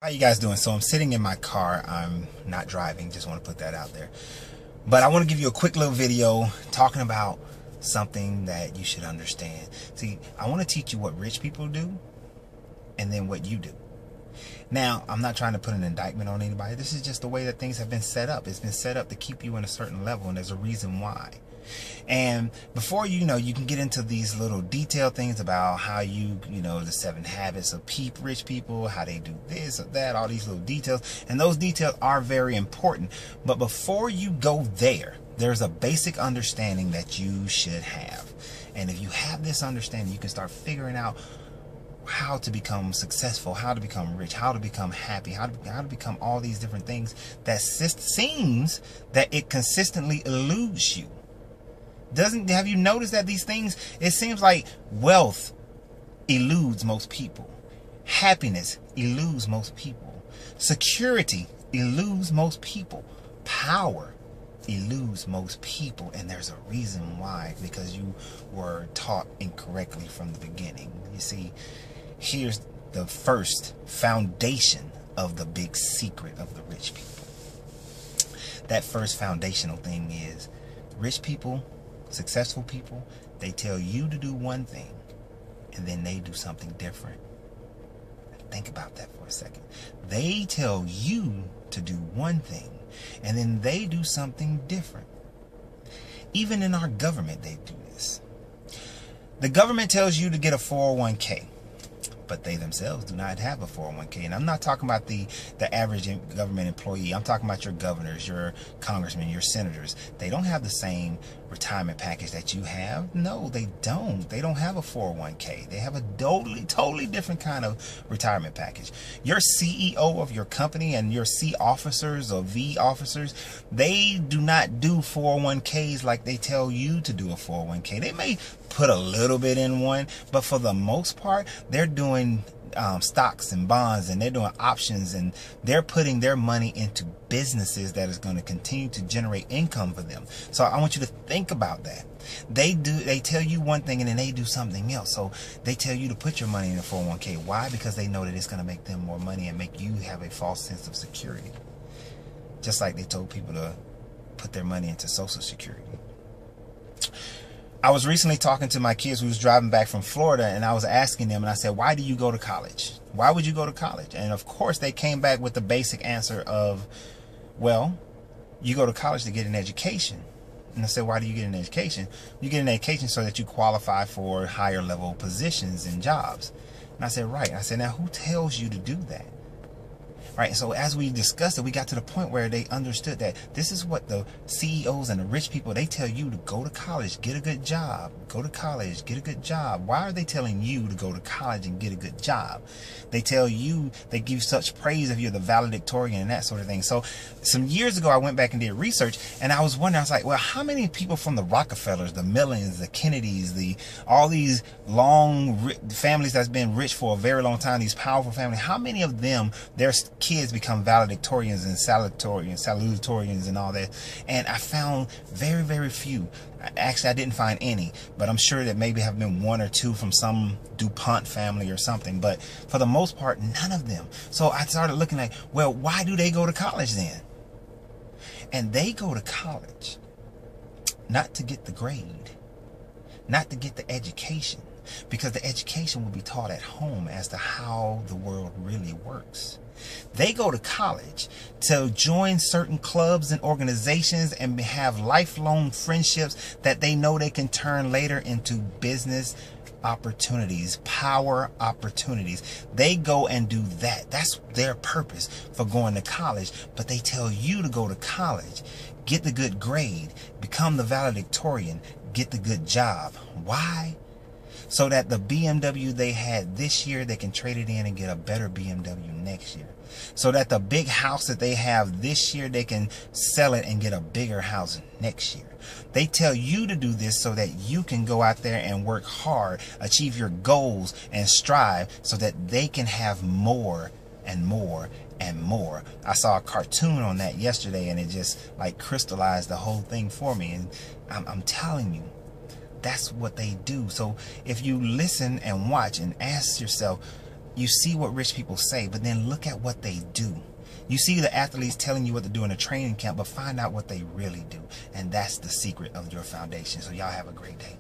How you guys doing? So I'm sitting in my car. I'm not driving, just want to put that out there. But I want to give you a quick little video talking about something that you should understand. See, I want to teach you what rich people do and then what you do. Now, I'm not trying to put an indictment on anybody. This is just the way that things have been set up. It's been set up to keep you in a certain level, and there's a reason why. And before you can get into these little detailed things about how the 7 habits of rich people, how they do this or that, all these little details, and those details are very important. But before you go there, there's a basic understanding that you should have. And if you have this understanding, you can start figuring out how to become successful, how to become rich, how to become happy, how to become all these different things that seems that it consistently eludes you. Have you noticed that these things, it seems like wealth eludes most people. Happiness eludes most people. Security eludes most people. Power eludes most people. And there's a reason why, because you were taught incorrectly from the beginning. You see, here's the first foundation of the big secret of the rich people. That first foundational thing is rich people, successful people, they tell you to do one thing and then they do something different. Think about that for a second. They tell you to do one thing and then they do something different. Even in our government, they do this. The government tells you to get a 401k, but they themselves do not have a 401k. And I'm not talking about the average government employee. I'm talking about your governors, your congressmen, your senators. They don't have the same retirement package that you have. No, they don't. They don't have a 401k. They have a totally different kind of retirement package. Your CEO of your company and your C officers or V officers, they do not do 401ks like they tell you to do a 401k. They may put a little bit in one, but for the most part, they're doing stocks and bonds, and they're doing options, and they're putting their money into businesses that is going to continue to generate income for them. So I want you to think about that. They tell you one thing and then they do something else. So they tell you to put your money in a 401k. Why? Because they know that it's going to make them more money and make you have a false sense of security. Just like they told people to put their money into Social Security. I was recently talking to my kids who was driving back from Florida, and I was asking them, and I said, why do you go to college? Why would you go to college? And of course they came back with the basic answer of, well, you go to college to get an education. And I said, why do you get an education? You get an education so that you qualify for higher level positions and jobs. And I said, right. I said, now who tells you to do that? Right. So as we discussed it, we got to the point where they understood that this is what the CEOs and the rich people, they tell you to go to college, get a good job, go to college, get a good job. Why are they telling you to go to college and get a good job? They tell you, they give such praise if you're the valedictorian and that sort of thing. So some years ago, I went back and did research, and I was wondering, I was like, well, how many people from the Rockefellers, the Millons, the Kennedys, all these long families that's been rich for a very long time, these powerful families, how many of them, their kids become valedictorians and salutatorians and all that? And I found very few. Actually, I didn't find any, but I'm sure that maybe have been 1 or 2 from some DuPont family or something, but for the most part, none of them. So I started looking like, well, why do they go to college then? And they go to college not to get the grade, not to get the education, because the education will be taught at home as to how the world really works. They go to college to join certain clubs and organizations and have lifelong friendships that they know they can turn later into business opportunities, power opportunities. They go and do that. That's their purpose for going to college. But they tell you to go to college, get the good grade, become the valedictorian, get the good job. Why? So that the BMW they had this year, they can trade it in and get a better BMW next year. So that the big house that they have this year, they can sell it and get a bigger house next year. They tell you to do this so that you can go out there and work hard, achieve your goals, and strive so that they can have more and more and more. I saw a cartoon on that yesterday, and it just like crystallized the whole thing for me. And I'm telling you, that's what they do. So if you listen and watch and ask yourself, you see what rich people say, but then look at what they do. You see the athletes telling you what to do in a training camp, but find out what they really do. And that's the secret of your foundation. So y'all have a great day.